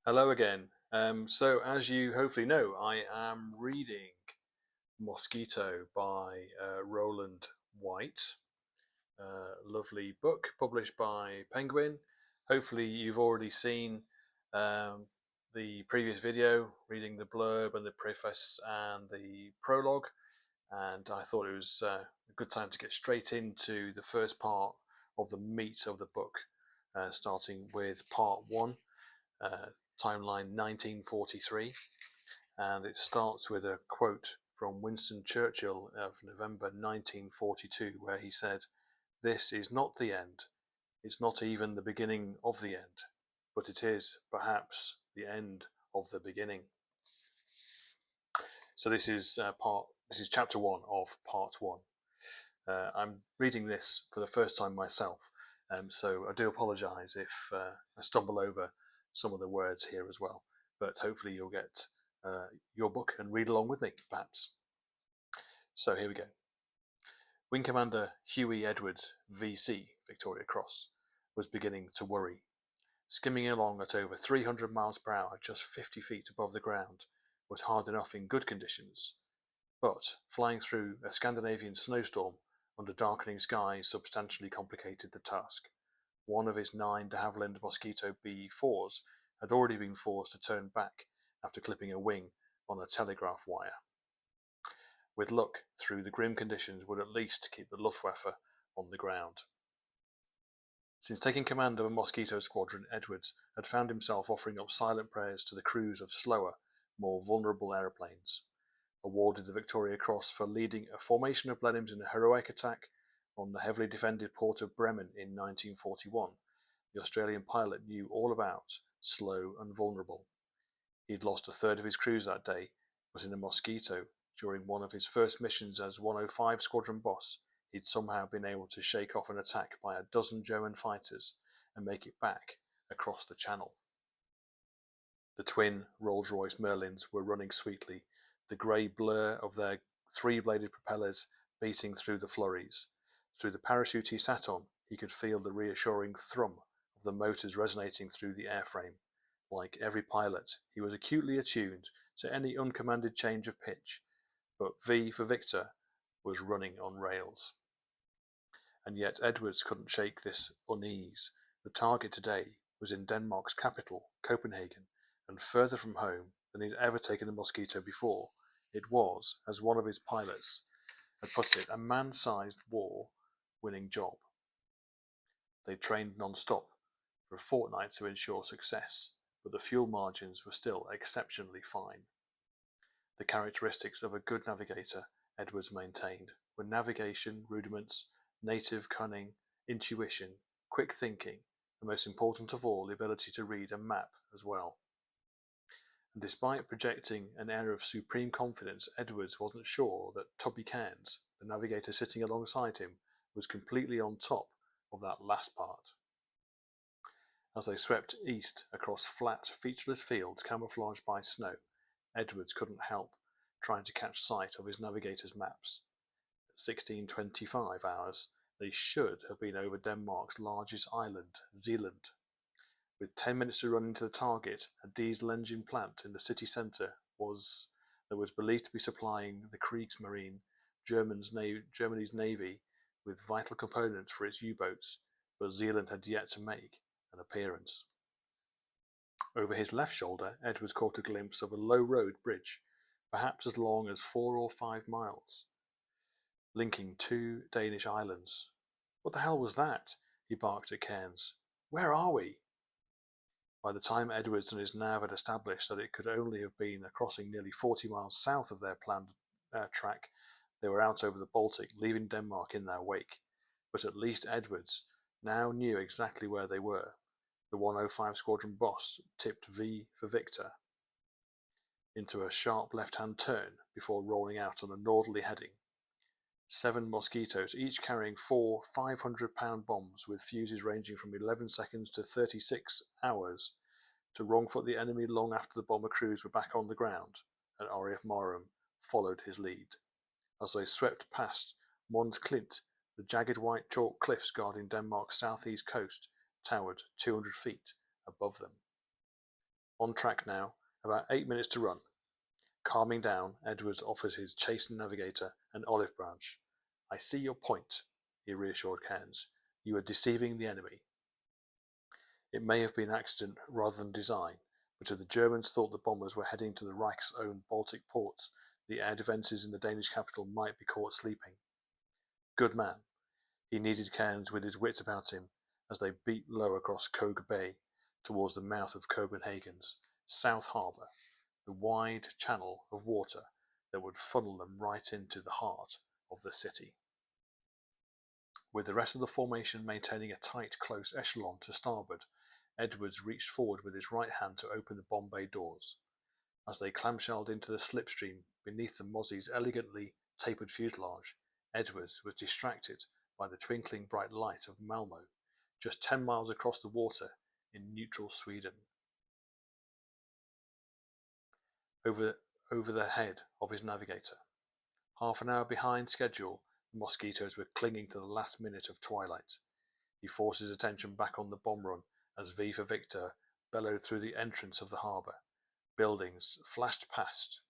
Hello again. So, as you hopefully know, I am reading Mosquito by Rowland White. Lovely book published by Penguin. Hopefully, you've already seen um, the previous video, reading the blurb and the preface and the prologue. And I thought it was a good time to get straight into the first part of the meat of the book, starting with part one, uh, timeline 1943, and it starts with a quote from Winston Churchill of November 1942, where he said, "This is not the end. It's not even the beginning of the end, but it is perhaps the end of the beginning." So this is chapter one of part one. I'm reading this for the first time myself, so I do apologise if I stumble over some of the words here as well. But hopefully you'll get your book and read along with me, perhaps. So here we go. Wing Commander Huey Edwards, VC, Victoria Cross, was beginning to worry. Skimming along at over 300 miles per hour, just 50 feet above the ground, was hard enough in good conditions. But flying through a Scandinavian snowstorm under darkening skies substantially complicated the task. One of his 9 de Havilland Mosquito B4s had already been forced to turn back after clipping a wing on a telegraph wire. With luck, through the grim conditions would at least keep the Luftwaffe on the ground. Since taking command of a Mosquito squadron, Edwards had found himself offering up silent prayers to the crews of slower, more vulnerable aeroplanes. Awarded the Victoria Cross for leading a formation of Blenheims in a heroic attack on the heavily defended port of Bremen in 1941, the Australian pilot knew all about slow and vulnerable. He had lost a third of his crews that day, but in a Mosquito, during one of his first missions as 105 Squadron Boss, he'd somehow been able to shake off an attack by a dozen German fighters and make it back across the channel. The twin Rolls-Royce Merlins were running sweetly, the grey blur of their three-bladed propellers beating through the flurries. Through the parachute he sat on, he could feel the reassuring thrum of the motors resonating through the airframe. Like every pilot, he was acutely attuned to any uncommanded change of pitch, but V for Victor was running on rails. And yet Edwards couldn't shake this unease. The target today was in Denmark's capital, Copenhagen, and further from home than he'd ever taken a Mosquito before. It was, as one of his pilots had put it, a man-sized war-winning job. They trained non-stop for a fortnight to ensure success, but the fuel margins were still exceptionally fine. The characteristics of a good navigator, Edwards maintained, were navigation rudiments, native cunning, intuition, quick thinking, and most important of all, the ability to read a map as well. And despite projecting an air of supreme confidence, Edwards wasn't sure that Tubby Cairns, the navigator sitting alongside him, was completely on top of that last part. As they swept east across flat, featureless fields camouflaged by snow, Edwards couldn't help trying to catch sight of his navigator's maps. At 16:25 hours, they should have been over Denmark's largest island, Zealand. With 10 minutes to run into the target, a diesel engine plant in the city centre that was believed to be supplying the Kriegsmarine, Germany's navy, with vital components for its U-boats, but Zealand had yet to make an appearance. Over his left shoulder, Edwards caught a glimpse of a low-road bridge, perhaps as long as 4 or 5 miles, linking 2 Danish islands. "What the hell was that?" he barked at Cairns. "Where are we?" By the time Edwards and his nav had established that it could only have been a crossing nearly 40 miles south of their planned track, they were out over the Baltic, leaving Denmark in their wake. But at least Edwards now knew exactly where they were. The 105 Squadron Boss tipped V for Victor into a sharp left-hand turn before rolling out on a northerly heading. 7 Mosquitoes, each carrying 4 500-pound bombs with fuses ranging from 11 seconds to 36 hours, to wrongfoot the enemy long after the bomber crews were back on the ground, and R.A.F. Marham followed his lead. As they swept past Mons Klint, the jagged white chalk cliffs guarding Denmark's southeast coast towered 200 feet above them. On track now, about 8 minutes to run. Calming down, Edwards offers his chastened navigator an olive branch. I see your point, he reassured Cairns. You are deceiving the enemy. It may have been accident rather than design, but if the Germans thought the bombers were heading to the Reich's own Baltic ports, the air defences in the Danish capital might be caught sleeping. Good man. He needed Cairns with his wits about him as they beat low across Koga Bay towards the mouth of Copenhagen's South Harbour, the wide channel of water that would funnel them right into the heart of the city. With the rest of the formation maintaining a tight, close echelon to starboard, Edwards reached forward with his right hand to open the bomb bay doors. As they clamshelled into the slipstream beneath the Mozzie's elegantly tapered fuselage, Edwards was distracted by the twinkling bright light of Malmö, just 10 miles across the water in neutral Sweden. Over the head of his navigator. Half an hour behind schedule, the Mosquitoes were clinging to the last minute of twilight. He forced his attention back on the bomb run as V for Victor bellowed through the entrance of the harbour. Buildings flashed past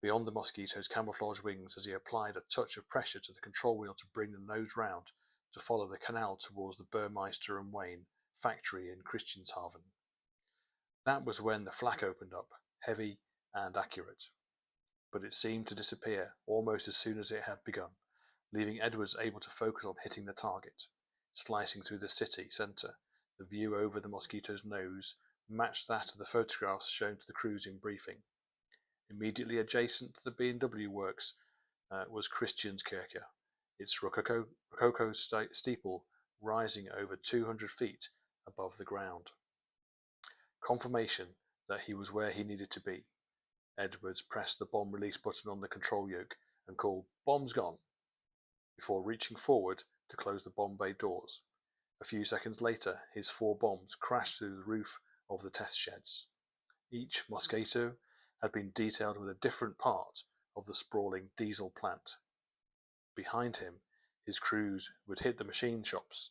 beyond the Mosquito's camouflage wings as he applied a touch of pressure to the control wheel to bring the nose round to follow the canal towards the Burmeister and Wayne factory in Christianshavn. That was when the flak opened up, heavy and accurate. But it seemed to disappear almost as soon as it had begun, leaving Edwards able to focus on hitting the target. Slicing through the city centre, the view over the Mosquito's nose matched that of the photographs shown to the crews in briefing. Immediately adjacent to the B&W works was Christianskirche, its rococo steeple rising over 200 feet above the ground. Confirmation that he was where he needed to be. Edwards pressed the bomb release button on the control yoke and called "Bomb's gone," before reaching forward to close the bomb bay doors. A few seconds later, his 4 bombs crashed through the roof of the test sheds. Each Mosquito had been detailed with a different part of the sprawling diesel plant. Behind him, his crews would hit the machine shops,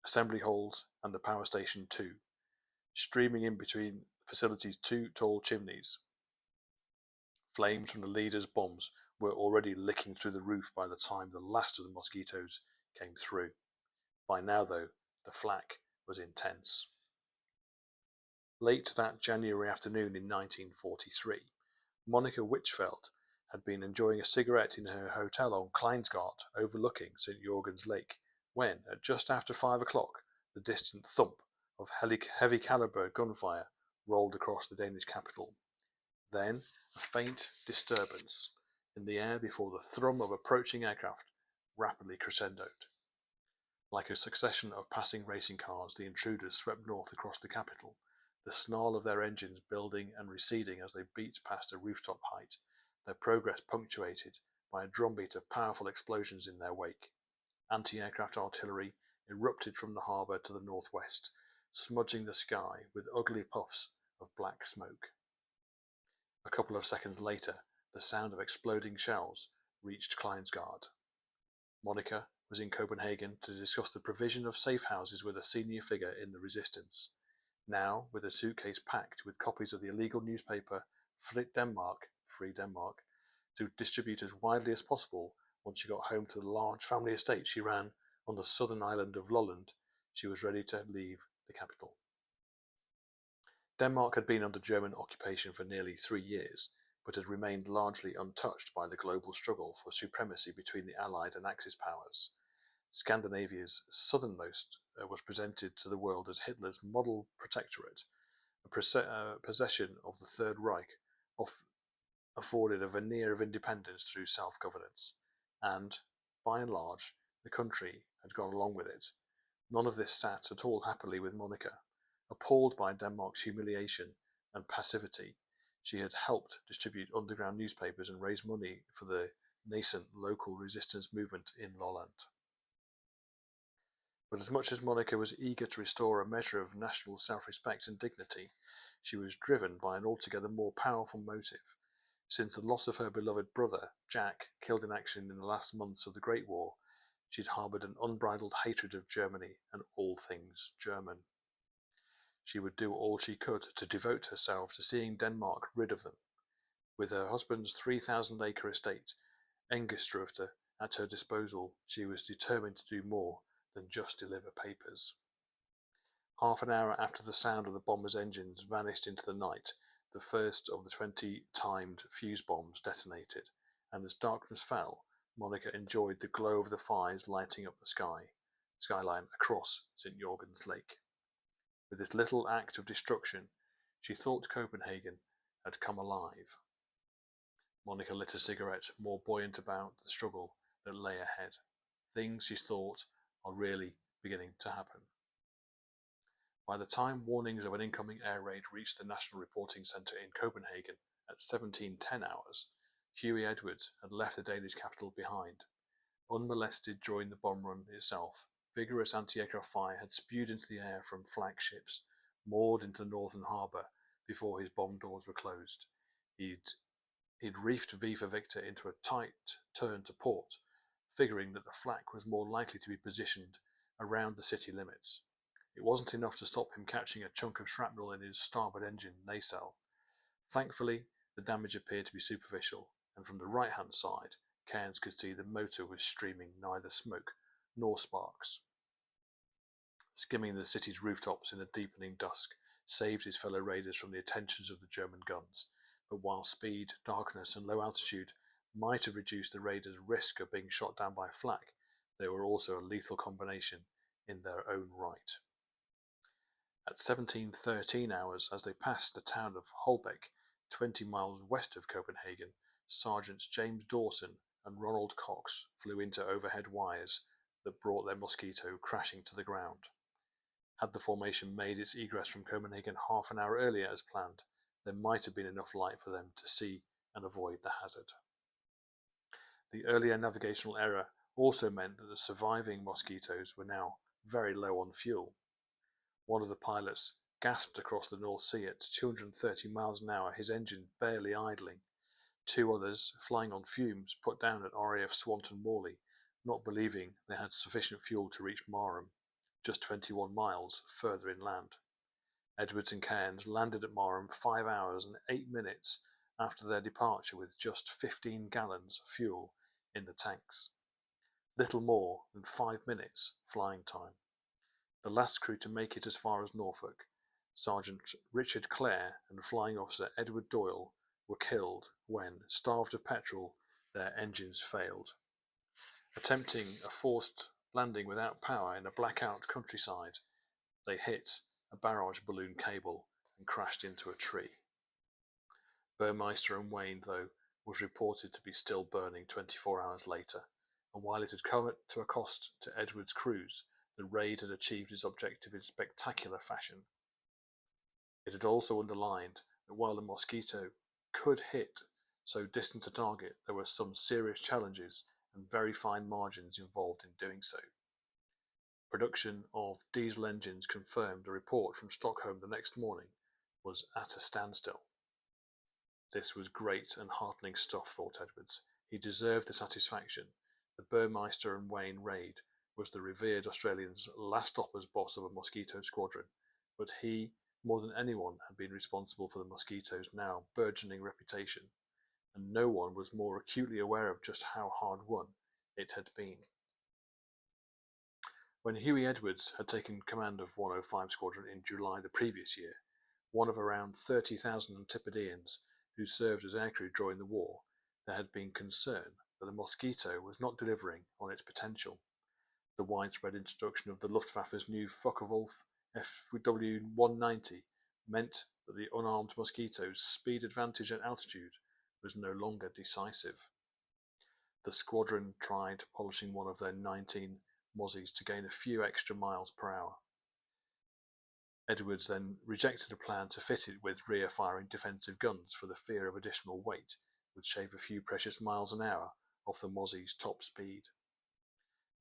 assembly halls, and the power station too, streaming in between the facility's 2 tall chimneys. Flames from the leader's bombs were already licking through the roof by the time the last of the Mosquitoes came through. By now, though, the flak was intense. Late that January afternoon in 1943, Monica Witchfeld had been enjoying a cigarette in her hotel on Kleinsgard overlooking St. Jorgen's Lake when, at just after 5 o'clock, the distant thump of heavy caliber gunfire rolled across the Danish capital. Then a faint disturbance in the air before the thrum of approaching aircraft rapidly crescendoed. Like a succession of passing racing cars, the intruders swept north across the capital, the snarl of their engines building and receding as they beat past a rooftop height, their progress punctuated by a drumbeat of powerful explosions in their wake. Anti-aircraft artillery erupted from the harbour to the northwest, smudging the sky with ugly puffs of black smoke. A couple of seconds later, the sound of exploding shells reached Kleinsgard. Monica was in Copenhagen to discuss the provision of safe houses with a senior figure in the resistance. Now, with a suitcase packed with copies of the illegal newspaper Free Denmark, to distribute as widely as possible once she got home to the large family estate she ran on the southern island of Rowland, she was ready to leave the capital. Denmark had been under German occupation for nearly 3 years, but had remained largely untouched by the global struggle for supremacy between the Allied and Axis powers. Scandinavia's southernmost was presented to the world as Hitler's model protectorate, a possession of the Third Reich, afforded a veneer of independence through self-governance, and, by and large, the country had gone along with it. None of this sat at all happily with Monica. Appalled by Denmark's humiliation and passivity, she had helped distribute underground newspapers and raise money for the nascent local resistance movement in Rowland. But as much as Monica was eager to restore a measure of national self-respect and dignity, she was driven by an altogether more powerful motive. Since the loss of her beloved brother, Jack, killed in action in the last months of the Great War, she had harboured an unbridled hatred of Germany and all things German. she would do all she could to devote herself to seeing Denmark rid of them. With her husband's 3,000-acre estate, Engestrøfte, at her disposal, she was determined to do more than just deliver papers. Half an hour after the sound of the bomber's engines vanished into the night, the first of the 20-timed fuse bombs detonated, and as darkness fell, Monica enjoyed the glow of the fires lighting up the skyline across St. Jorgen's Lake. With this little act of destruction, she thought Copenhagen had come alive. Monica lit a cigarette, more buoyant about the struggle that lay ahead. Things, she thought, are really beginning to happen. By the time warnings of an incoming air raid reached the National Reporting Centre in Copenhagen at 17:10 hours, Huey Edwards had left the Danish capital behind. Unmolested during the bomb run itself, vigorous anti-aircraft fire had spewed into the air from flagships moored into the northern harbour before his bomb doors were closed. He'd reefed V for Victor into a tight turn to port, figuring that the flak was more likely to be positioned around the city limits. It wasn't enough to stop him catching a chunk of shrapnel in his starboard engine nacelle. Thankfully, the damage appeared to be superficial, and from the right-hand side, Cairns could see the motor was streaming neither smoke nor sparks. Skimming the city's rooftops in the deepening dusk saved his fellow raiders from the attentions of the German guns, but while speed, darkness, and low altitude might have reduced the raiders' risk of being shot down by flak, they were also a lethal combination in their own right. At 17:13 hours, as they passed the town of Holbæk, 20 miles west of Copenhagen, Sergeants James Dawson and Ronald Cox flew into overhead wires that brought their Mosquito crashing to the ground. Had the formation made its egress from Copenhagen half an hour earlier as planned, there might have been enough light for them to see and avoid the hazard. The earlier navigational error also meant that the surviving Mosquitoes were now very low on fuel. One of the pilots gasped across the North Sea at 230 miles an hour, his engine barely idling. Two others, flying on fumes, put down at RAF Swanton Morley, not believing they had sufficient fuel to reach Marham, just 21 miles further inland. Edwards and Cairns landed at Marham 5 hours and 8 minutes after their departure with just 15 gallons of fuel in the tanks. Little more than 5 minutes flying time. The last crew to make it as far as Norfolk, Sergeant Richard Clare and Flying Officer Edward Doyle, were killed when, starved of petrol, their engines failed. Attempting a forced landing without power in a blackout countryside, they hit a barrage balloon cable and crashed into a tree. Burmeister and Wayne, though, was reported to be still burning 24 hours later, and while it had come to a cost to Edwards' crews, the raid had achieved its objective in spectacular fashion. It had also underlined that while the Mosquito could hit so distant a target, there were some serious challenges and very fine margins involved in doing so. Production of diesel engines, confirmed a report from Stockholm the next morning, was at a standstill. This was great and heartening stuff, thought Edwards. He deserved the satisfaction. The Burmeister and Wayne raid was the revered Australian's last stop as boss of a Mosquito squadron, but he, more than anyone, had been responsible for the Mosquito's now burgeoning reputation, and no one was more acutely aware of just how hard won it had been. When Huey Edwards had taken command of 105 Squadron in July the previous year, one of around 30,000 Antipodeans who served as aircrew during the war, there had been concern that the Mosquito was not delivering on its potential. The widespread introduction of the Luftwaffe's new Focke-Wulf FW-190 meant that the unarmed Mosquito's speed advantage at altitude was no longer decisive. The squadron tried polishing one of their 19 Mozzies to gain a few extra miles per hour. Edwards then rejected a plan to fit it with rear-firing defensive guns for the fear of additional weight would shave a few precious miles an hour off the Mozzie's top speed.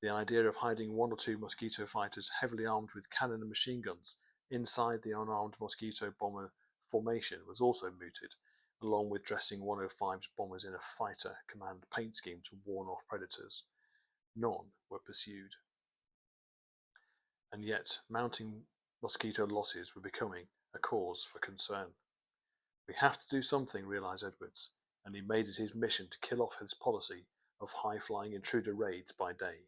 The idea of hiding one or two Mosquito fighters heavily armed with cannon and machine guns inside the unarmed Mosquito bomber formation was also mooted, along with dressing 105's bombers in a fighter command paint scheme to warn off predators. None were pursued. And yet, mounting Mosquito losses were becoming a cause for concern. "We have to do something," realised Edwards, and he made it his mission to kill off his policy of high-flying intruder raids by day.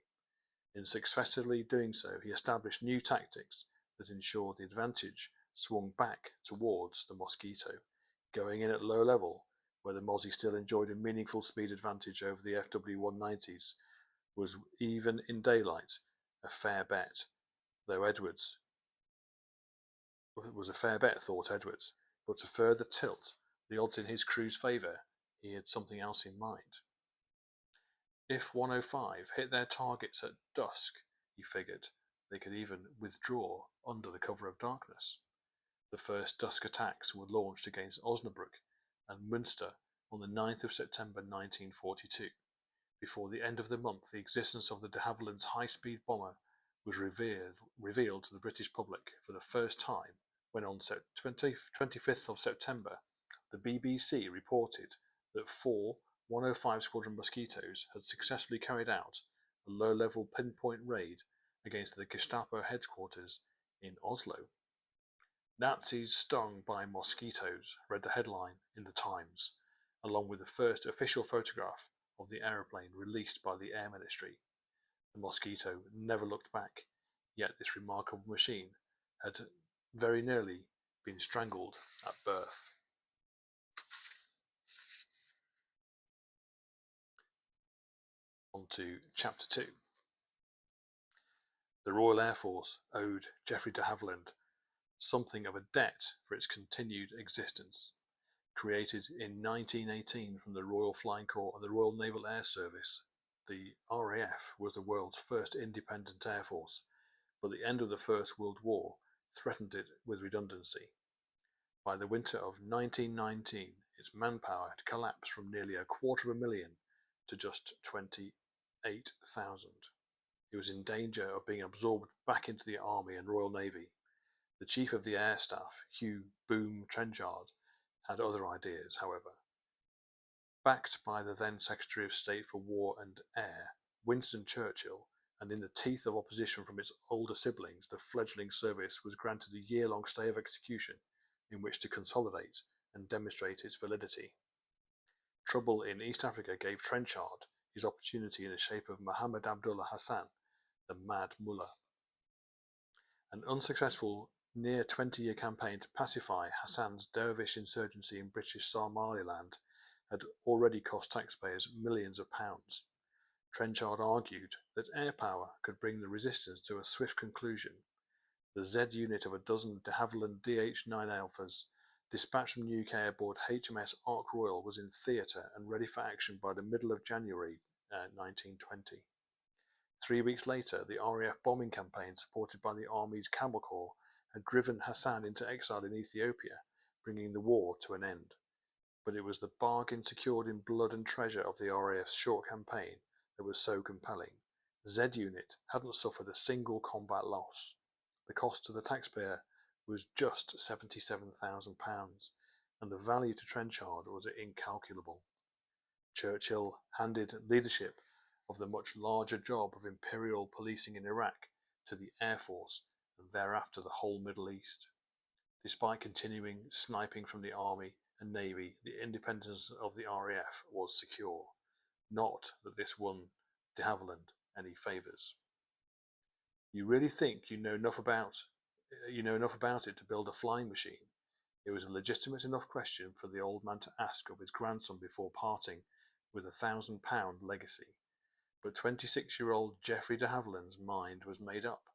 In successfully doing so, he established new tactics that ensured the advantage swung back towards the Mosquito, going in at low level, where the Mozzie still enjoyed a meaningful speed advantage over the FW-190s, was, even in daylight, a fair bet, though Edwards was a fair bet, thought Edwards, but to further tilt the odds in his crew's favour, he had something else in mind. If 105 hit their targets at dusk, he figured, they could even withdraw under the cover of darkness. The first dusk attacks were launched against Osnabrück and Münster on the 9th of September 1942. Before the end of the month, the existence of the de Havilland's high-speed bomber was revealed to the British public for the first time when on 25th of September, the BBC reported that 4 105 Squadron Mosquitoes had successfully carried out a low-level pinpoint raid against the Gestapo headquarters in Oslo. "Nazis stung by mosquitoes," read the headline in the Times, along with the first official photograph of the aeroplane released by the Air Ministry. The Mosquito never looked back, yet this remarkable machine had very nearly been strangled at birth. On to Chapter 2. The Royal Air Force owed Geoffrey de Havilland something of a debt for its continued existence. Created in 1918 from the Royal Flying Corps and the Royal Naval Air Service, the RAF was the world's first independent air force, but the end of the First World War threatened it with redundancy. By the winter of 1919, its manpower had collapsed from nearly 250,000 to just 28,000. It was in danger of being absorbed back into the Army and Royal Navy. The Chief of the Air Staff, Hugh Boom Trenchard, had other ideas, however. Backed by the then Secretary of State for War and Air, Winston Churchill, and in the teeth of opposition from its older siblings, the fledgling service was granted a year-long stay of execution in which to consolidate and demonstrate its validity. Trouble in East Africa gave Trenchard his opportunity in the shape of Muhammad Abdullah Hassan, the Mad Mullah. An unsuccessful near 20-year campaign to pacify Hassan's dervish insurgency in British Somaliland had already cost taxpayers millions of pounds. Trenchard argued that air power could bring the resistance to a swift conclusion. The Z unit of a dozen de Havilland DH-9 Alphas, dispatched from the UK aboard HMS Ark Royal, was in theatre and ready for action by the middle of January 1920. 3 weeks later, the RAF bombing campaign, supported by the Army's Camel Corps, had driven Hassan into exile in Ethiopia, bringing the war to an end. But it was the bargain secured in blood and treasure of the RAF's short campaign that was so compelling. Z Unit hadn't suffered a single combat loss. The cost to the taxpayer was just £77,000, and the value to Trenchard was incalculable. Churchill handed leadership of the much larger job of imperial policing in Iraq to the Air Force and thereafter the whole Middle East. Despite continuing sniping from the Army and Navy, the independence of the RAF was secure. Not that this won de Havilland any favours. "You really think you know enough about it to build a flying machine?" It was a legitimate enough question for the old man to ask of his grandson before parting with £1,000 legacy. But 26-year-old Geoffrey de Havilland's mind was made up.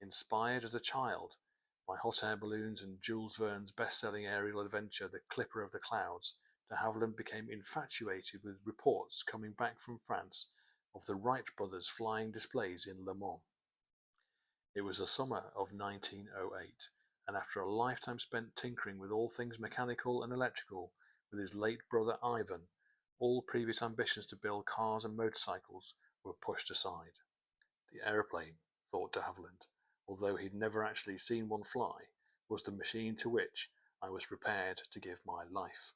Inspired as a child by hot air balloons and Jules Verne's best-selling aerial adventure, The Clipper of the Clouds, de Havilland became infatuated with reports coming back from France of the Wright brothers' flying displays in Le Mans. It was the summer of 1908, and after a lifetime spent tinkering with all things mechanical and electrical with his late brother Ivan, all previous ambitions to build cars and motorcycles were pushed aside. The aeroplane, thought de Havilland, although he'd never actually seen one fly, was the machine to which I was prepared to give my life.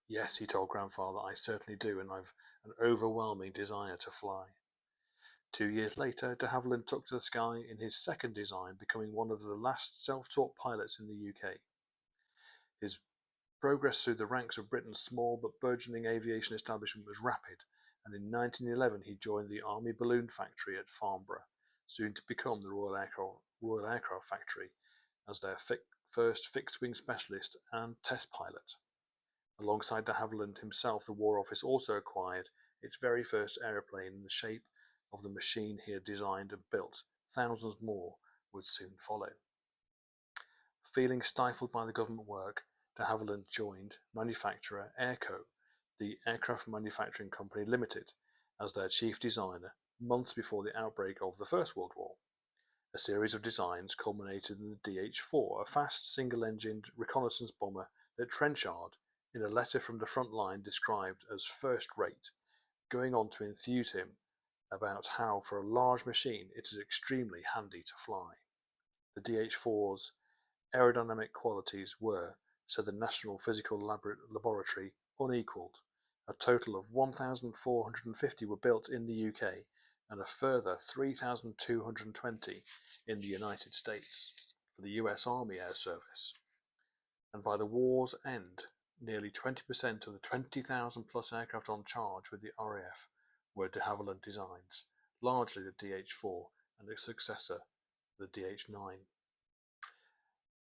"Yes," he told grandfather, "I certainly do, and I've an overwhelming desire to fly." 2 years later, de Havilland took to the sky in his second design, becoming one of the last self-taught pilots in the UK. His progress through the ranks of Britain's small but burgeoning aviation establishment was rapid, and in 1911 he joined the Army Balloon Factory at Farnborough, soon to become the Royal Aircraft Factory, as their first fixed-wing specialist and test pilot. Alongside de Havilland himself, the War Office also acquired its very first aeroplane in the shape of the machine he had designed and built. Thousands more would soon follow. Feeling stifled by the government work, de Havilland joined manufacturer Airco, the Aircraft Manufacturing Company Limited, as their chief designer months before the outbreak of the First World War. A series of designs culminated in the DH-4, a fast single-engined reconnaissance bomber that Trenchard, in a letter from the front line, described as first-rate, going on to enthuse him about how, for a large machine, it is extremely handy to fly. The DH-4's aerodynamic qualities were, said the National Physical Laboratory, unequalled. A total of 1,450 were built in the UK, and a further 3,220 in the United States for the US Army Air Service. And by the war's end, nearly 20% of the 20,000 plus aircraft on charge with the RAF were de Havilland designs, largely the DH-4 and its successor, the DH-9.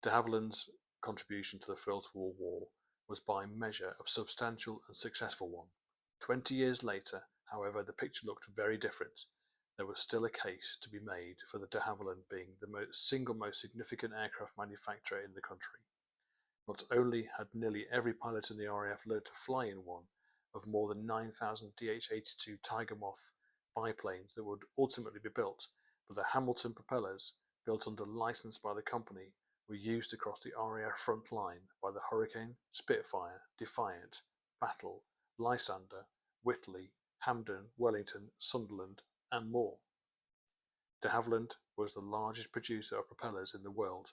De Havilland's contribution to the First World War was by measure a substantial and successful one. 20 years later, however, the picture looked very different. There was still a case to be made for the de Havilland being the single most significant aircraft manufacturer in the country. Not only had nearly every pilot in the RAF learned to fly in one of more than 9,000 DH-82 Tiger Moth biplanes that would ultimately be built, but the Hamilton propellers, built under license by the company, were used across the RAF front line by the Hurricane, Spitfire, Defiant, Battle, Lysander, Whitley, Hampden, Wellington, Sunderland, and more. De Havilland was the largest producer of propellers in the world,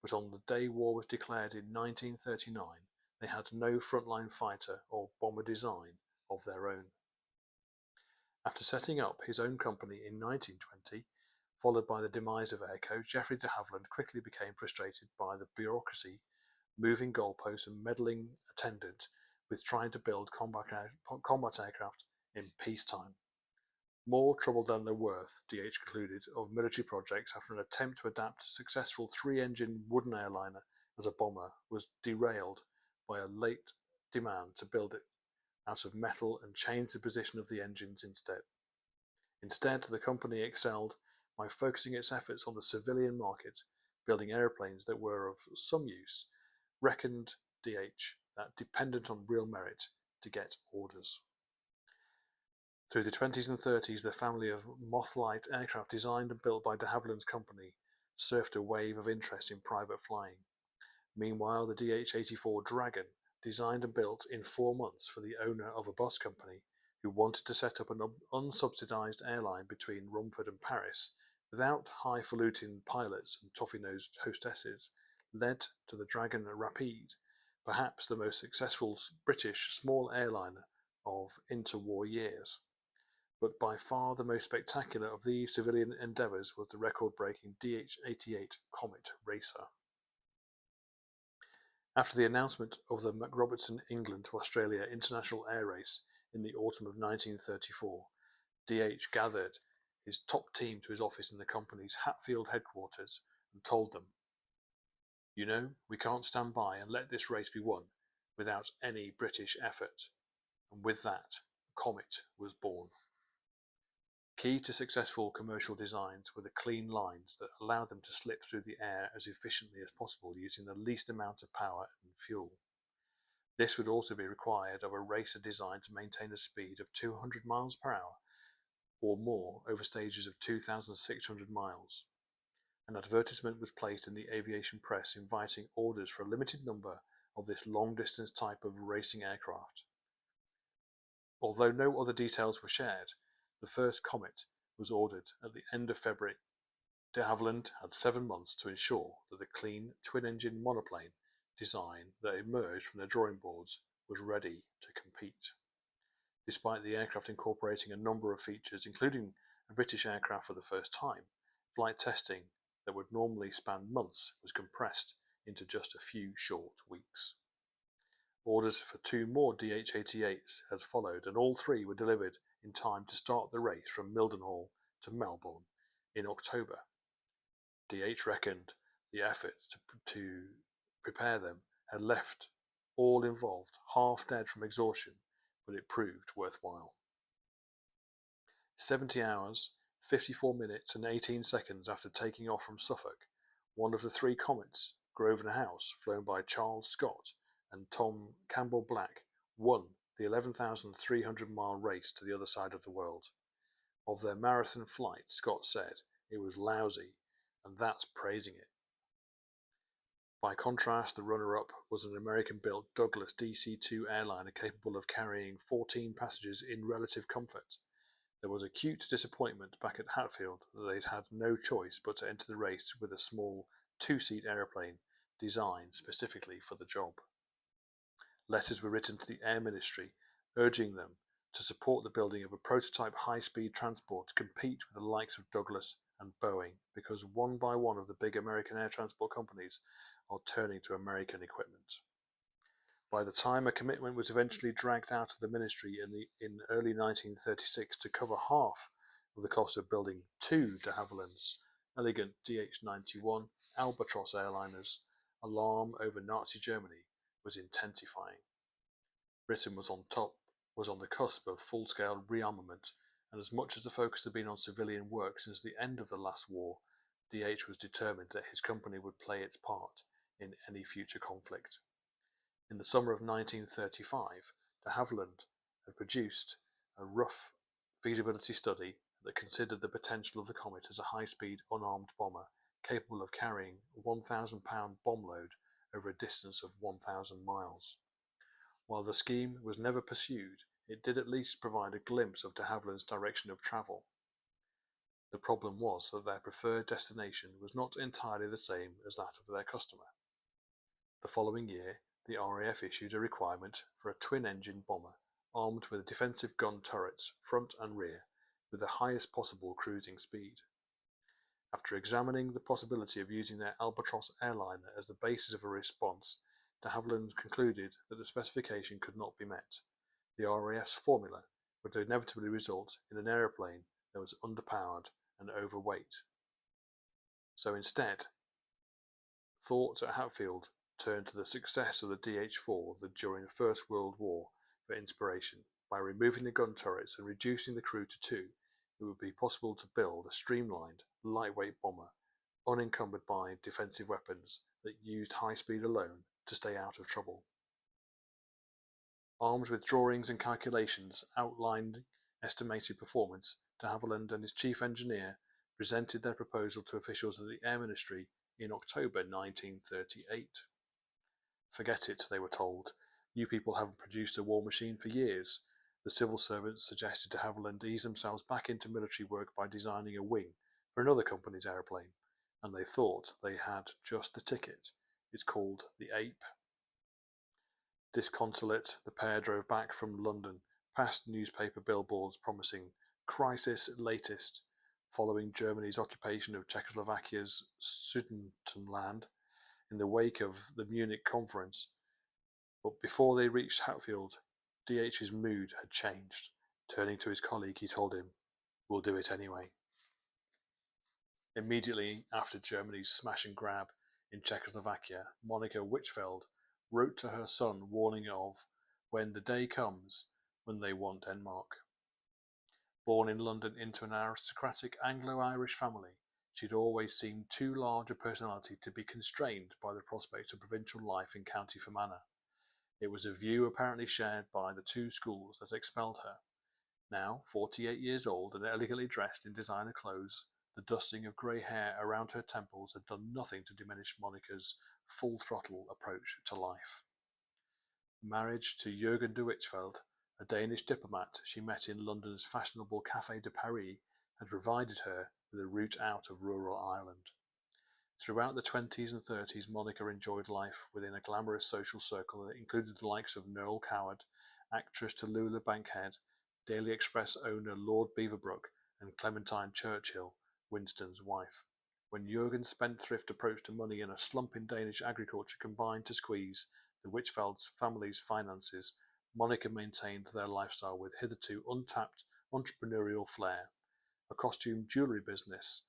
but on the day war was declared in 1939, they had no frontline fighter or bomber design of their own. After setting up his own company in 1920, followed by the demise of Airco, Geoffrey de Havilland quickly became frustrated by the bureaucracy, moving goalposts and meddling attendant with trying to build combat aircraft in peacetime. More trouble than they're worth, DH concluded, of military projects after an attempt to adapt a successful three-engine wooden airliner as a bomber was derailed by a late demand to build it out of metal and change the position of the engines instead. Instead, the company excelled by focusing its efforts on the civilian market, building airplanes that were of some use, reckoned DH that dependent on real merit to get orders. Through the 20s and 30s, the family of Moth-Light aircraft designed and built by de Havilland's company surfed a wave of interest in private flying. Meanwhile, the DH-84 Dragon, designed and built in 4 months for the owner of a bus company who wanted to set up an unsubsidized airline between Romford and Paris, without highfalutin pilots and toffee-nosed hostesses, led to the Dragon Rapide, perhaps the most successful British small airliner of interwar years. But by far the most spectacular of these civilian endeavours was the record-breaking DH-88 Comet Racer. After the announcement of the McRobertson England to Australia International Air Race in the autumn of 1934, DH gathered his top team to his office in the company's Hatfield headquarters and told them, "You know, we can't stand by and let this race be won without any British effort." And with that, the Comet was born. Key to successful commercial designs were the clean lines that allowed them to slip through the air as efficiently as possible using the least amount of power and fuel. This would also be required of a racer designed to maintain a speed of 200 miles per hour or more over stages of 2,600 miles. An advertisement was placed in the aviation press inviting orders for a limited number of this long-distance type of racing aircraft. Although no other details were shared, the first Comet was ordered at the end of February. De Havilland had 7 months to ensure that the clean twin-engine monoplane design that emerged from the drawing boards was ready to compete. Despite the aircraft incorporating a number of features, including a British aircraft for the first time, flight testing that would normally span months was compressed into just a few short weeks. Orders for 2 more DH-88s had followed, and all 3 were delivered in time to start the race from Mildenhall to Melbourne in October. DH reckoned the effort to prepare them had left all involved half dead from exhaustion, but it proved worthwhile. 70 hours, 54 minutes and 18 seconds after taking off from Suffolk, one of the 3 Comets, Grosvenor House, flown by Charles Scott and Tom Campbell Black, won the 11,300-mile race to the other side of the world. Of their marathon flight, Scott said, "It was lousy, and that's praising it." By contrast, the runner-up was an American-built Douglas DC-2 airliner capable of carrying 14 passengers in relative comfort. There was acute disappointment back at Hatfield that they'd had no choice but to enter the race with a small 2-seat aeroplane designed specifically for the job. Letters were written to the Air Ministry urging them to support the building of a prototype high-speed transport to compete with the likes of Douglas and Boeing, because one by one of the big American air transport companies are turning to American equipment. By the time a commitment was eventually dragged out of the ministry in early 1936 to cover half of the cost of building 2 de Havilland's elegant DH-91 Albatross airliners, alarm over Nazi Germany was intensifying. Britain was on the cusp of full-scale rearmament, and as much as the focus had been on civilian work since the end of the last war, DH was determined that his company would play its part in any future conflict. In the summer of 1935, de Havilland had produced a rough feasibility study that considered the potential of the Comet as a high-speed, unarmed bomber capable of carrying a 1,000-pound bomb load over a distance of 1,000 miles. While the scheme was never pursued, it did at least provide a glimpse of de Havilland's direction of travel. The problem was that their preferred destination was not entirely the same as that of their customer. The following year, the RAF issued a requirement for a twin-engine bomber armed with defensive gun turrets, front and rear, with the highest possible cruising speed. After examining the possibility of using their Albatross airliner as the basis of a response, de Havilland concluded that the specification could not be met. The RAF's formula would inevitably result in an aeroplane that was underpowered and overweight. So instead, thoughts at Hatfield turned to the success of the DH-4 during the First World War for inspiration. By removing the gun turrets and reducing the crew to 2, it would be possible to build a streamlined, lightweight bomber, unencumbered by defensive weapons, that used high speed alone to stay out of trouble. Armed with drawings and calculations outlining estimated performance, de Havilland and his chief engineer presented their proposal to officials of the Air Ministry in October 1938. "Forget it," they were told. "You people haven't produced a war machine for years." The civil servants suggested de Havilland ease themselves back into military work by designing a wing for another company's aeroplane, and they thought they had just the ticket. It's called the Ape. Disconsolate, the pair drove back from London, past newspaper billboards promising "crisis latest" following Germany's occupation of Czechoslovakia's Sudetenland in the wake of the Munich conference. But before they reached Hatfield, DH's mood had changed. Turning to his colleague, he told him, "We'll do it anyway." Immediately after Germany's smash and grab in Czechoslovakia, Monica Witchfeld wrote to her son warning of when the day comes when they want Denmark. Born in London into an aristocratic Anglo-Irish family, she'd always seemed too large a personality to be constrained by the prospect of provincial life in County Fermanagh. It was a view apparently shared by the 2 schools that expelled her. Now, 48 years old and elegantly dressed in designer clothes, the dusting of grey hair around her temples had done nothing to diminish Monica's full-throttle approach to life. Marriage to Jürgen de Witchfeld, a Danish diplomat she met in London's fashionable Café de Paris, had provided her with a route out of rural Ireland. Throughout the 20s and 30s, Monica enjoyed life within a glamorous social circle that included the likes of Noel Coward, actress Tallulah Bankhead, Daily Express owner Lord Beaverbrook, and Clementine Churchill, Winston's wife. When Jurgen's spendthrift approach to money and a slump in Danish agriculture combined to squeeze the Wichfeld's family's finances, Monica maintained their lifestyle with hitherto untapped entrepreneurial flair. A costume jewellery business,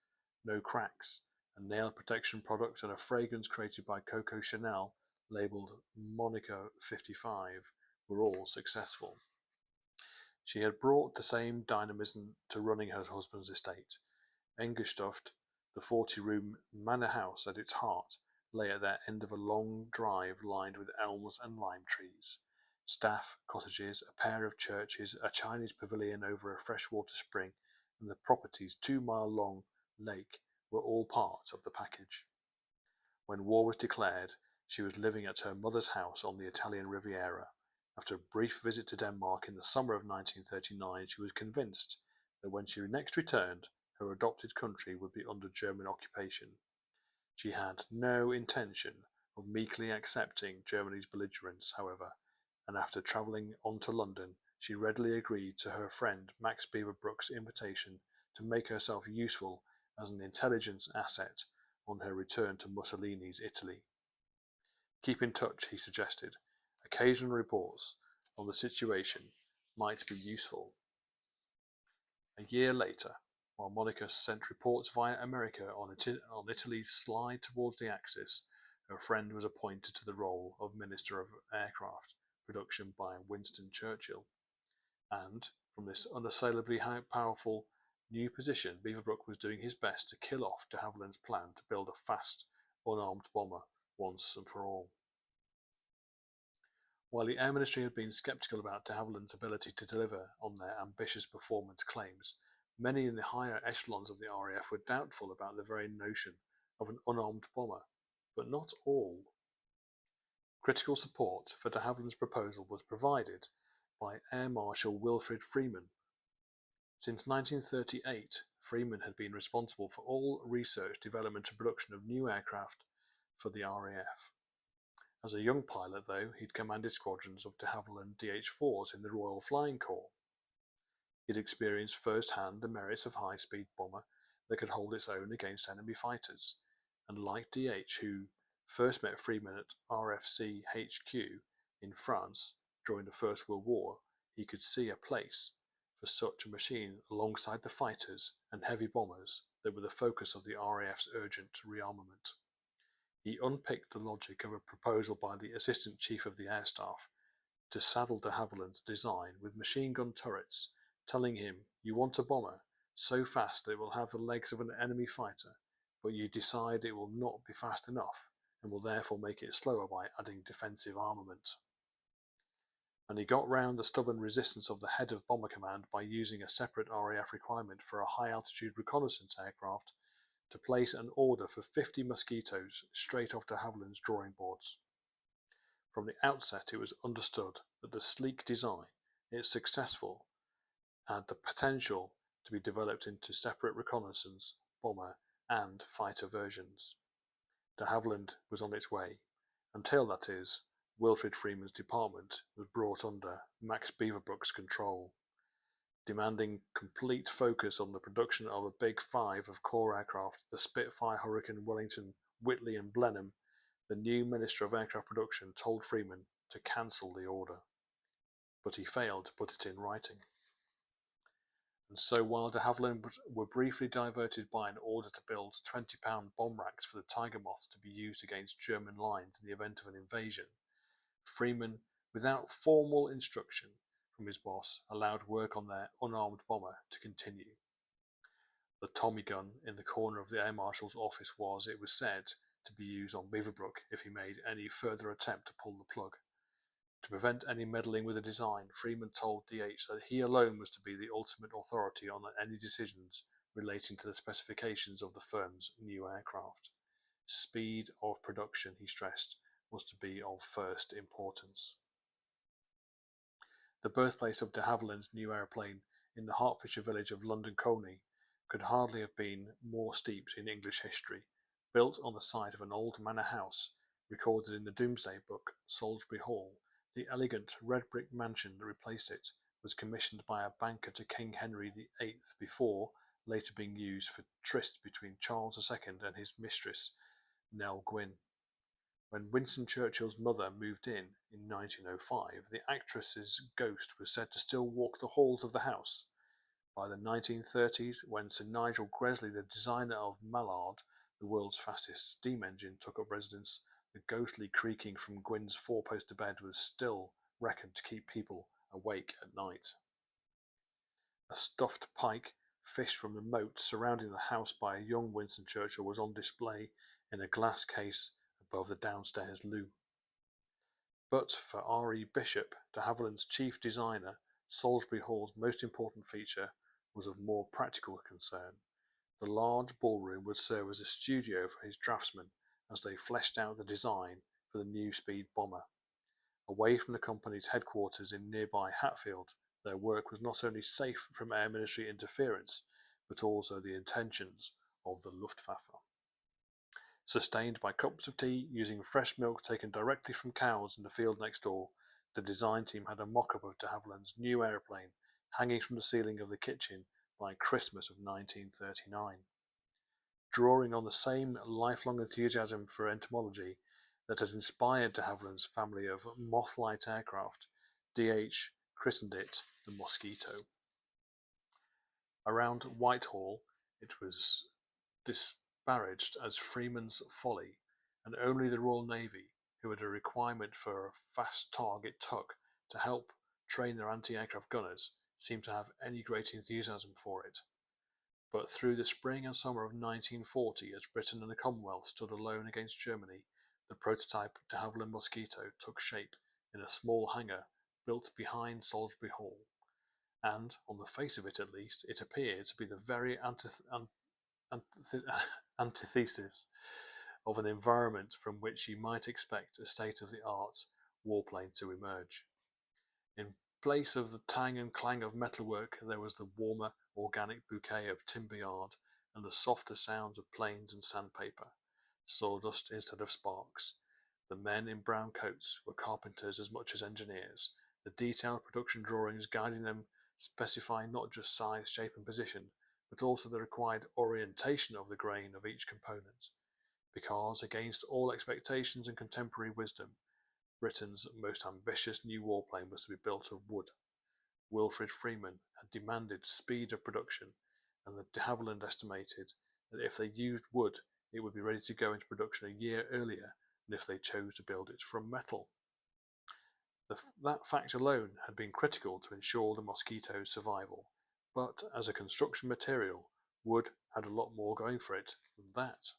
no cracks, a nail protection product, and a fragrance created by Coco Chanel, labelled Monica 55, were all successful. She had brought the same dynamism to running her husband's estate. Engestoft, the 40-room manor house at its heart, lay at the end of a long drive lined with elms and lime trees. Staff cottages, a pair of churches, a Chinese pavilion over a freshwater spring, and the property's 2-mile-long lake were all part of the package. When war was declared, she was living at her mother's house on the Italian Riviera. After a brief visit to Denmark in the summer of 1939, she was convinced that when she next returned, her adopted country would be under German occupation. She had no intention of meekly accepting Germany's belligerence, however, and after travelling on to London, she readily agreed to her friend Max Beaverbrook's invitation to make herself useful as an intelligence asset on her return to Mussolini's Italy. Keep in touch, he suggested. Occasional reports on the situation might be useful. A year later, while Monica sent reports via America on Italy's slide towards the Axis, her friend was appointed to the role of Minister of Aircraft Production by Winston Churchill. And, from this unassailably powerful new position, Beaverbrook was doing his best to kill off de Havilland's plan to build a fast, unarmed bomber once and for all. While the Air Ministry had been sceptical about de Havilland's ability to deliver on their ambitious performance claims, many in the higher echelons of the RAF were doubtful about the very notion of an unarmed bomber, but not all. Critical support for de Havilland's proposal was provided by Air Marshal Wilfrid Freeman. Since 1938, Freeman had been responsible for all research, development and production of new aircraft for the RAF. As a young pilot, though, he'd commanded squadrons of de Havilland DH-4s in the Royal Flying Corps. He'd experienced firsthand the merits of high-speed bomber that could hold its own against enemy fighters, and like DH, who first met Freeman at RFC HQ in France during the First World War, he could see a place for such a machine alongside the fighters and heavy bombers that were the focus of the RAF's urgent rearmament. He unpicked the logic of a proposal by the Assistant Chief of the Air Staff to saddle de Havilland's design with machine gun turrets, telling him, "You want a bomber so fast that it will have the legs of an enemy fighter, but you decide it will not be fast enough and will therefore make it slower by adding defensive armament." And he got round the stubborn resistance of the head of Bomber Command by using a separate RAF requirement for a high-altitude reconnaissance aircraft to place an order for 50 Mosquitoes straight off de Havilland's drawing boards. From the outset, it was understood that the sleek design, if successful, had the potential to be developed into separate reconnaissance, bomber, and fighter versions. De Havilland was on its way, until, that is, Wilfrid Freeman's department was brought under Max Beaverbrook's control. Demanding complete focus on the production of a Big Five of core aircraft, the Spitfire, Hurricane, Wellington, Whitley and Blenheim, the new Minister of Aircraft Production told Freeman to cancel the order. But he failed to put it in writing. And so while de Havilland were briefly diverted by an order to build 20-pound bomb racks for the Tiger Moth to be used against German lines in the event of an invasion, Freeman, without formal instruction from his boss, allowed work on their unarmed bomber to continue. The Tommy gun in the corner of the Air Marshal's office was, it was said, to be used on Beaverbrook if he made any further attempt to pull the plug. To prevent any meddling with the design, Freeman told DH that he alone was to be the ultimate authority on any decisions relating to the specifications of the firm's new aircraft. Speed of production, he stressed, was to be of first importance. The birthplace of de Havilland's new aeroplane in the Hertfordshire village of London Colney could hardly have been more steeped in English history. Built on the site of an old manor house, recorded in the Domesday Book, Salisbury Hall, the elegant red brick mansion that replaced it was commissioned by a banker to King Henry VIII before, later being used for tryst between Charles II and his mistress, Nell Gwynn. When Winston Churchill's mother moved in 1905, the actress's ghost was said to still walk the halls of the house. By the 1930s, when Sir Nigel Gresley, the designer of Mallard, the world's fastest steam engine, took up residence, the ghostly creaking from Gwynn's four-poster bed was still reckoned to keep people awake at night. A stuffed pike, fished from the moat surrounding the house by a young Winston Churchill, was on display in a glass case above the downstairs loo. But for R. E. Bishop, de Havilland's chief designer, Salisbury Hall's most important feature was of more practical concern. The large ballroom would serve as a studio for his draftsmen as they fleshed out the design for the new speed bomber. Away from the company's headquarters in nearby Hatfield, their work was not only safe from Air Ministry interference, but also the intentions of the Luftwaffe. Sustained by cups of tea using fresh milk taken directly from cows in the field next door, the design team had a mock-up of de Havilland's new aeroplane hanging from the ceiling of the kitchen by Christmas of 1939. Drawing on the same lifelong enthusiasm for entomology that had inspired de Havilland's family of moth-light aircraft, D.H. christened it the Mosquito. Around Whitehall, it was disparaged as Freeman's folly, and only the Royal Navy, who had a requirement for a fast target tuck to help train their anti-aircraft gunners, seemed to have any great enthusiasm for it. But through the spring and summer of 1940, as Britain and the Commonwealth stood alone against Germany, the prototype de Havilland Mosquito took shape in a small hangar built behind Salisbury Hall, and, on the face of it at least, it appeared to be the very antithesis of an environment from which you might expect a state-of-the-art warplane to emerge. In place of the tang and clang of metalwork, there was the warmer, organic bouquet of timber yard and the softer sounds of planes and sandpaper, sawdust instead of sparks. The men in brown coats were carpenters as much as engineers, the detailed production drawings guiding them specifying not just size, shape and position, but also the required orientation of the grain of each component, because, against all expectations and contemporary wisdom, Britain's most ambitious new warplane was to be built of wood. Wilfred Freeman had demanded speed of production, and the de Havilland estimated that if they used wood, it would be ready to go into production a year earlier than if they chose to build it from metal. That fact alone had been critical to ensure the Mosquito's survival, but as a construction material, wood had a lot more going for it than that.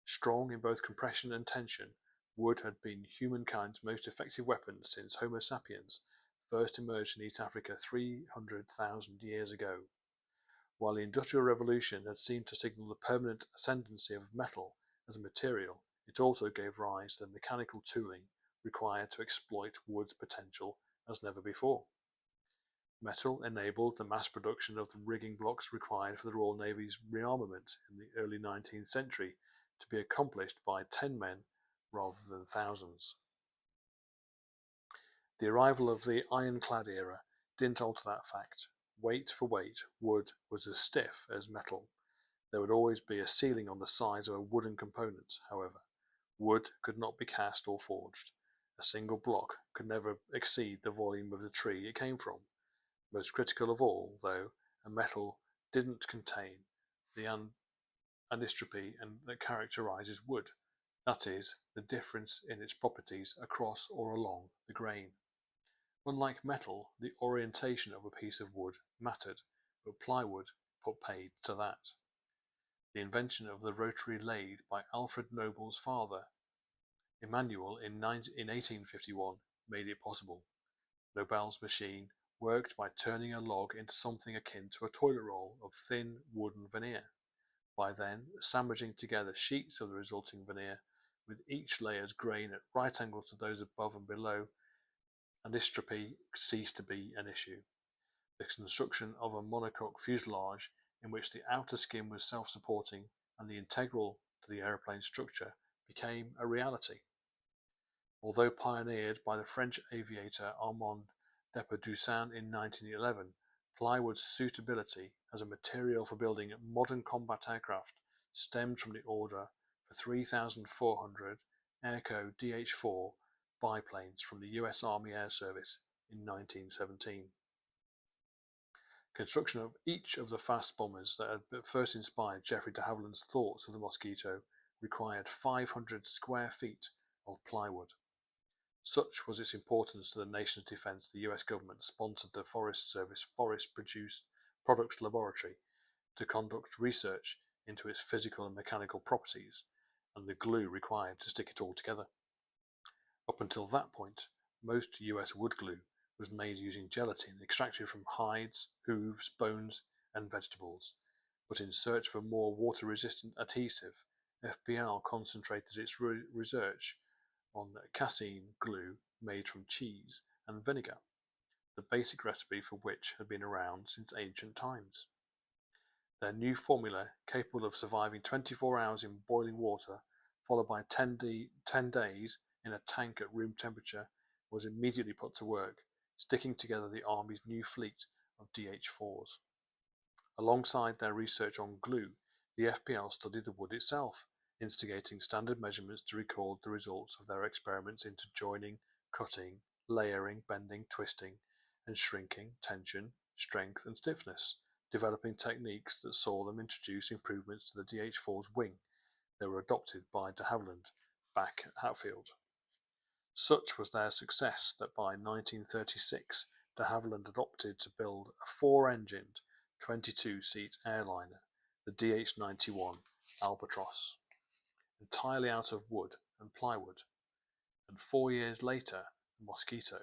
Strong in both compression and tension, wood had been humankind's most effective weapon since Homo sapiens first emerged in East Africa 300,000 years ago. While the Industrial Revolution had seemed to signal the permanent ascendancy of metal as a material, it also gave rise to the mechanical tooling required to exploit wood's potential as never before. Metal enabled the mass production of the rigging blocks required for the Royal Navy's rearmament in the early 19th century to be accomplished by 10 men rather than thousands. The arrival of the ironclad era didn't alter that fact. Weight for weight, wood was as stiff as metal. There would always be a ceiling on the size of a wooden component, however. Wood could not be cast or forged. A single block could never exceed the volume of the tree it came from. Most critical of all, though, a metal didn't contain the anisotropy that characterizes wood, that is, the difference in its properties across or along the grain. Unlike metal, the orientation of a piece of wood mattered, but plywood put paid to that. The invention of the rotary lathe by Alfred Noble's father, Emmanuel, in 1851 made it possible. Noble's machine worked by turning a log into something akin to a toilet roll of thin wooden veneer, by then sandwiching together sheets of the resulting veneer, with each layer's grain at right angles to those above and below. Anisotropy ceased to be an issue. The construction of a monocoque fuselage in which the outer skin was self-supporting and the integral to the aeroplane structure became a reality. Although pioneered by the French aviator Armand Deperdussin in 1911, Plywood's suitability as a material for building modern combat aircraft stemmed from the order for 3,400 Airco DH-4 biplanes from the US Army Air Service in 1917. Construction of each of the fast bombers that had first inspired Geoffrey de Havilland's thoughts of the Mosquito required 500 square feet of plywood. Such was its importance to the nation's defence, the US government sponsored the Forest Service Forest Products Laboratory to conduct research into its physical and mechanical properties and the glue required to stick it all together. Up until that point, most US wood glue was made using gelatin extracted from hides, hooves, bones, and vegetables. But in search for more water-resistant adhesive, FPL concentrated its research on casein glue made from cheese and vinegar, the basic recipe for which had been around since ancient times. Their new formula, capable of surviving 24 hours in boiling water, followed by 10 days in a tank at room temperature, was immediately put to work, sticking together the Army's new fleet of DH-4s. Alongside their research on glue, the FPL studied the wood itself, instigating standard measurements to record the results of their experiments into joining, cutting, layering, bending, twisting, and shrinking, tension, strength, and stiffness, developing techniques that saw them introduce improvements to the DH-4's wing that were adopted by de Havilland back at Hatfield. Such was their success that by 1936 de Havilland had opted to build a four-engined, 22-seat airliner, the DH-91 Albatross, entirely out of wood and plywood, and 4 years later, the Mosquito.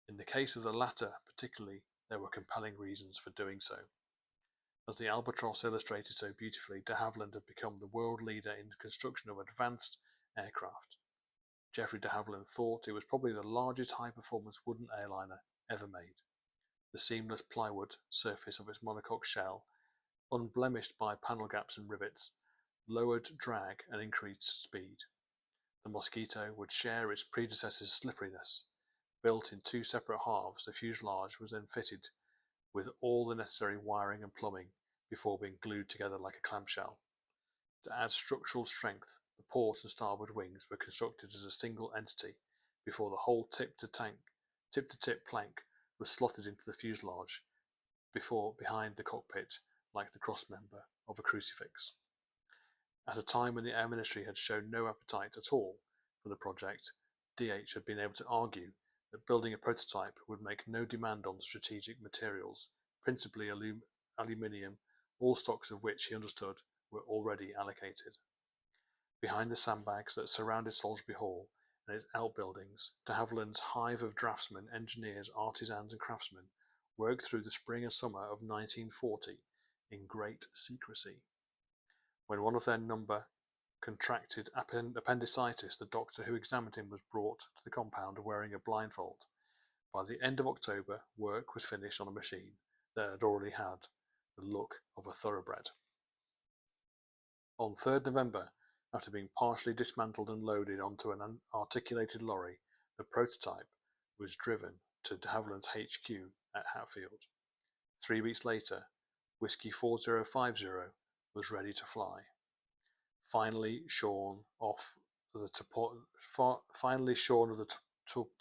In the case of the latter particularly, there were compelling reasons for doing so. As the Albatross illustrated so beautifully, de Havilland had become the world leader in the construction of advanced aircraft. Geoffrey de Havilland thought it was probably the largest high-performance wooden airliner ever made. The seamless plywood surface of its monocoque shell, unblemished by panel gaps and rivets, lowered drag and increased speed. The Mosquito would share its predecessor's slipperiness. Built in two separate halves, the fuselage was then fitted with all the necessary wiring and plumbing before being glued together like a clamshell. To add structural strength, the port and starboard wings were constructed as a single entity before the whole tip-to-tip plank was slotted into the fuselage behind the cockpit like the cross-member of a crucifix. At a time when the Air Ministry had shown no appetite at all for the project, DH had been able to argue that building a prototype would make no demand on strategic materials, principally aluminium, all stocks of which he understood were already allocated. Behind the sandbags that surrounded Salisbury Hall and its outbuildings, de Havilland's hive of draftsmen, engineers, artisans and craftsmen worked through the spring and summer of 1940 in great secrecy. When one of their number contracted appendicitis, the doctor who examined him was brought to the compound wearing a blindfold. By the end of October, work was finished on a machine that had already had the look of a thoroughbred. On 3rd November, after being partially dismantled and loaded onto an articulated lorry, the prototype was driven to de Havilland's HQ at Hatfield. 3 weeks later, Whiskey 4050 was ready to fly. Finally shorn of the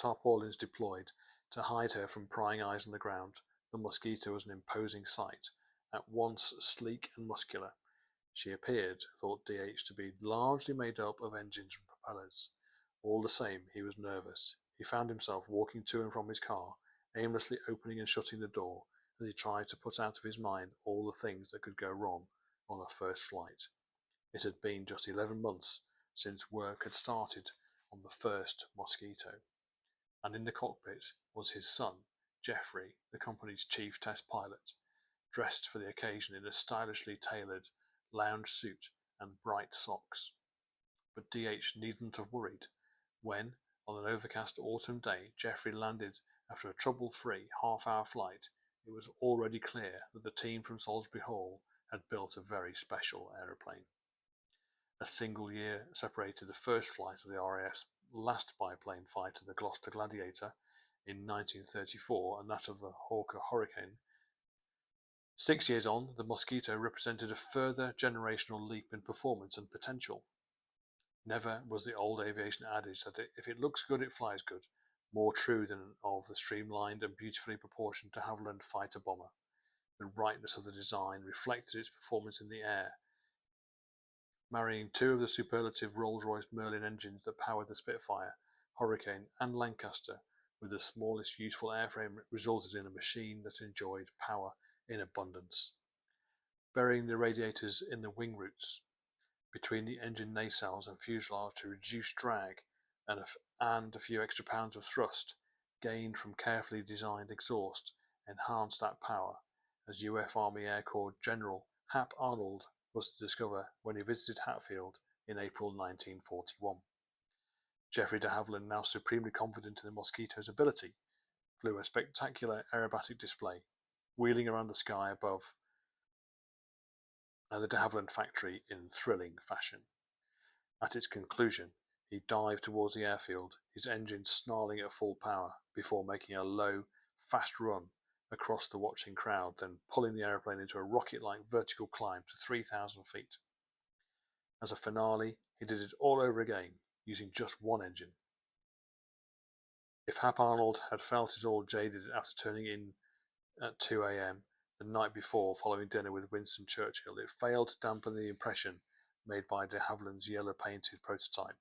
tarpaulins deployed to hide her from prying eyes on the ground, the Mosquito was an imposing sight, at once sleek and muscular. She appeared, thought DH, to be largely made up of engines and propellers. All the same, he was nervous. He found himself walking to and from his car, aimlessly opening and shutting the door, as he tried to put out of his mind all the things that could go wrong on a first flight. It had been just 11 months since work had started on the first Mosquito, and in the cockpit was his son, Geoffrey, the company's chief test pilot, dressed for the occasion in a stylishly tailored lounge suit and bright socks. But DH needn't have worried when, on an overcast autumn day, Geoffrey landed after a trouble-free half-hour flight. It was already clear that the team from Salisbury Hall had built a very special aeroplane. A single year separated the first flight of the RAF's last biplane fighter, the Gloucester Gladiator, in 1934, and that of the Hawker Hurricane 6 years on, the Mosquito represented a further generational leap in performance and potential. Never was the old aviation adage that if it looks good, it flies good more true than of the streamlined and beautifully proportioned de Havilland fighter bomber. The rightness of the design reflected its performance in the air, marrying two of the superlative Rolls-Royce Merlin engines that powered the Spitfire, Hurricane and Lancaster with the smallest useful airframe resulted in a machine that enjoyed power in abundance. Burying the radiators in the wing roots between the engine nacelles and fuselage to reduce drag and a few extra pounds of thrust gained from carefully designed exhaust enhanced that power, as UF Army Air Corps General Hap Arnold was to discover when he visited Hatfield in April 1941. Geoffrey de Havilland, now supremely confident in the Mosquito's ability, flew a spectacular aerobatic display, wheeling around the sky above the de Havilland factory in thrilling fashion. At its conclusion, he dived towards the airfield, his engine snarling at full power, before making a low, fast run across the watching crowd, then pulling the aeroplane into a rocket-like vertical climb to 3,000 feet. As a finale, he did it all over again, using just one engine. If Hap Arnold had felt at all jaded after turning in at 2 a.m. the night before following dinner with Winston Churchill, it failed to dampen the impression made by de Havilland's yellow-painted prototype.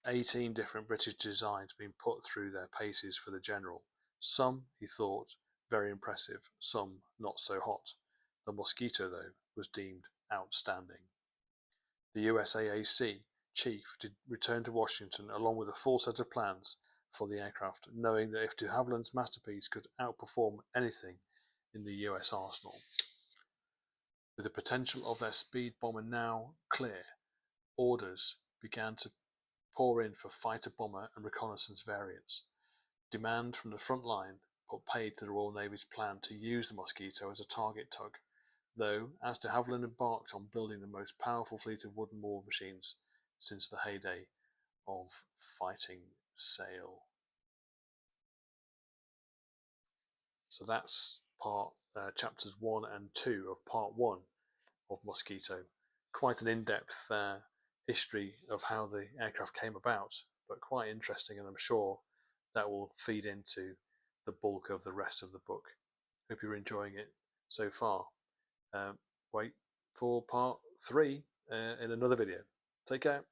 18 different British designs being put through their paces for the General. Some, he thought, very impressive, some not so hot. The Mosquito, though, was deemed outstanding. The USAAC chief did return to Washington along with a full set of plans for the aircraft, knowing that if de Havilland's masterpiece could outperform anything in the US arsenal. With the potential of their speed bomber now clear, orders began to pour in for fighter bomber and reconnaissance variants. Demand from the front line put paid to the Royal Navy's plan to use the Mosquito as a target tug, though as de Havilland embarked on building the most powerful fleet of wooden war machines since the heyday of fighting sail. So that's chapters 1 and 2 of part 1 of Mosquito. Quite an in-depth history of how the aircraft came about, but quite interesting, and I'm sure that will feed into the bulk of the rest of the book. Hope you're enjoying it so far. Wait for part 3 in another video. Take care.